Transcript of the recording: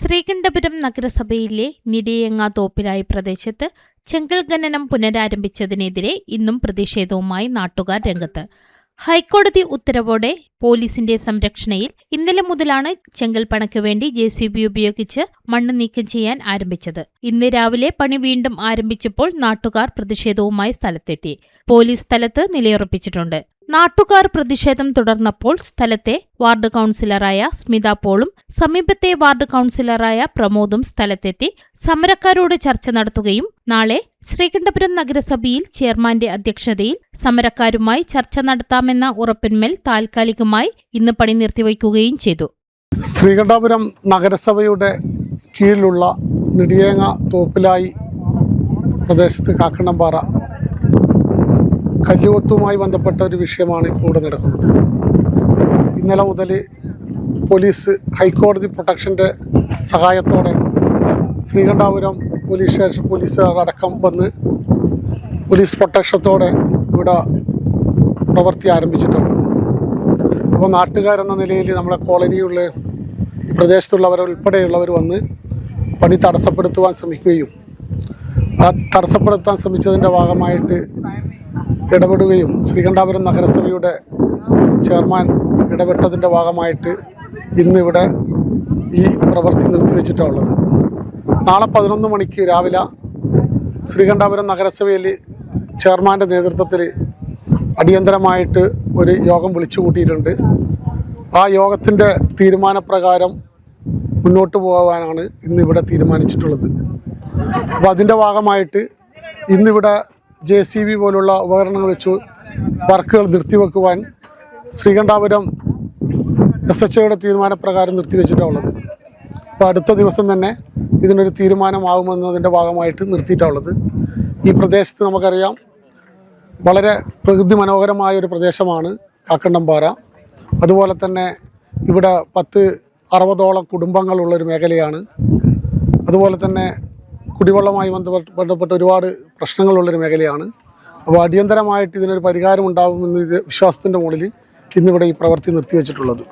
ശ്രീകണ്ഠപുരം നഗരസഭയിലെ നിടിയങ്ങ തോപ്പിലായി പ്രദേശത്ത് ചെങ്കൽ ഖനനം പുനരാരംഭിച്ചതിനെതിരെ ഇന്നും പ്രതിഷേധവുമായി നാട്ടുകാർ രംഗത്ത്. ഹൈക്കോടതി ഉത്തരവോടെ പോലീസിന്റെ സംരക്ഷണയിൽ ഇന്നലെ മുതലാണ് ചെങ്കൽ പണയ്ക്കു വേണ്ടി JCB ഉപയോഗിച്ച് മണ്ണ് നീക്കം ചെയ്യാൻ ആരംഭിച്ചത്. ഇന്ന് രാവിലെ പണി വീണ്ടും ആരംഭിച്ചപ്പോൾ നാട്ടുകാർ പ്രതിഷേധവുമായി സ്ഥലത്തെത്തി. പോലീസ് സ്ഥലത്ത് നിലയുറപ്പിച്ചിട്ടുണ്ട്. നാട്ടുകാർ പ്രതിഷേധം തുടർന്നപ്പോൾ സ്ഥലത്തെ വാർഡ് കൌൺസിലറായ സ്മിത പോളും സമീപത്തെ വാർഡ് കൌൺസിലറായ പ്രമോദും സ്ഥലത്തെത്തി സമരക്കാരോട് ചർച്ച നടത്തുകയും നാളെ ശ്രീകണ്ഠപുരം നഗരസഭയിൽ ചെയർമാന്റെ അധ്യക്ഷതയിൽ സമരക്കാരുമായി ചർച്ച നടത്താമെന്ന ഉറപ്പിന്മേൽ താൽക്കാലികമായി ഇന്ന് പണി നിർത്തിവയ്ക്കുകയും ചെയ്തു. ശ്രീകണ്ഠപുരം നഗരസഭയുടെ കീഴിലുള്ള നിടിയേങ്ങ തോപ്പിലായി പ്രദേശത്ത് കാക്കണ്ണംപാറ കല്ലുകൊത്തുമായി ബന്ധപ്പെട്ട ഒരു വിഷയമാണ് ഇപ്പോൾ ഇവിടെ നടക്കുന്നത്. ഇന്നലെ മുതൽ പോലീസ് ഹൈക്കോടതി പ്രൊട്ടക്ഷൻ്റെ സഹായത്തോടെ ശ്രീകണ്ഠപുരം പോലീസ് സ്റ്റേഷൻ പോലീസുകാരടക്കം വന്ന് പോലീസ് പ്രൊട്ടക്ഷത്തോടെ ഇവിടെ പ്രവൃത്തി ആരംഭിച്ചിട്ടുള്ളത്. അപ്പോൾ നാട്ടുകാരെന്ന നിലയിൽ നമ്മുടെ കോളനിയുള്ള പ്രദേശത്തുള്ളവരുൾപ്പെടെയുള്ളവർ വന്ന് പണി തടസ്സപ്പെടുത്തുവാൻ ശ്രമിക്കുകയും ആ തടസ്സപ്പെടുത്താൻ ശ്രമിച്ചതിൻ്റെ ഭാഗമായിട്ട് ഇടപെടുകയും ശ്രീകണ്ഠപുരം നഗരസഭയുടെ ചെയർമാൻ ഇടപെട്ടതിൻ്റെ ഭാഗമായിട്ട് ഇന്നിവിടെ ഈ പ്രവൃത്തി നിർത്തിവെച്ചിട്ടുള്ളത്. നാളെ 11 മണിക്ക് രാവിലെ ശ്രീകണ്ഠപുരം നഗരസഭയിൽ ചെയർമാൻ്റെ നേതൃത്വത്തിൽ അടിയന്തരമായിട്ട് ഒരു യോഗം വിളിച്ചു കൂട്ടിയിട്ടുണ്ട്. ആ യോഗത്തിൻ്റെ തീരുമാനപ്രകാരം മുന്നോട്ട് പോകാനാണ് ഇന്നിവിടെ തീരുമാനിച്ചിട്ടുള്ളത്. അപ്പോൾ അതിൻ്റെ ഭാഗമായിട്ട് ഇന്നിവിടെ JCB പോലുള്ള ഉപകരണങ്ങൾ വെച്ച് വർക്കുകൾ നിർത്തിവെക്കുവാൻ ശ്രീകണ്ഠപുരം SHOയുടെ തീരുമാനപ്രകാരം നിർത്തിവെച്ചിട്ടുള്ളത്. അപ്പോൾ അടുത്ത ദിവസം തന്നെ ഇതിനൊരു തീരുമാനമാകുമെന്നതിൻ്റെ ഭാഗമായിട്ട് നിർത്തിയിട്ടുള്ളത്. ഈ പ്രദേശത്ത് നമുക്കറിയാം വളരെ പ്രകൃതി മനോഹരമായ ഒരു പ്രദേശമാണ് കാക്കണ്ണംപാറ. അതുപോലെ തന്നെ ഇവിടെ 10-60ഓളം കുടുംബങ്ങളുള്ളൊരു മേഖലയാണ്. അതുപോലെ തന്നെ കുടിവെള്ളവുമായി ബന്ധപ്പെട്ട ഒരുപാട് പ്രശ്നങ്ങളുള്ളൊരു മേഖലയാണ്. അപ്പോൾ അടിയന്തരമായിട്ട് ഇതിനൊരു പരിഹാരം ഉണ്ടാകുമെന്ന വിശ്വാസത്തിൻ്റെ മുകളിൽ ഇന്നിവിടെ ഈ പ്രവൃത്തി നിർത്തിവെച്ചിട്ടുള്ളത്.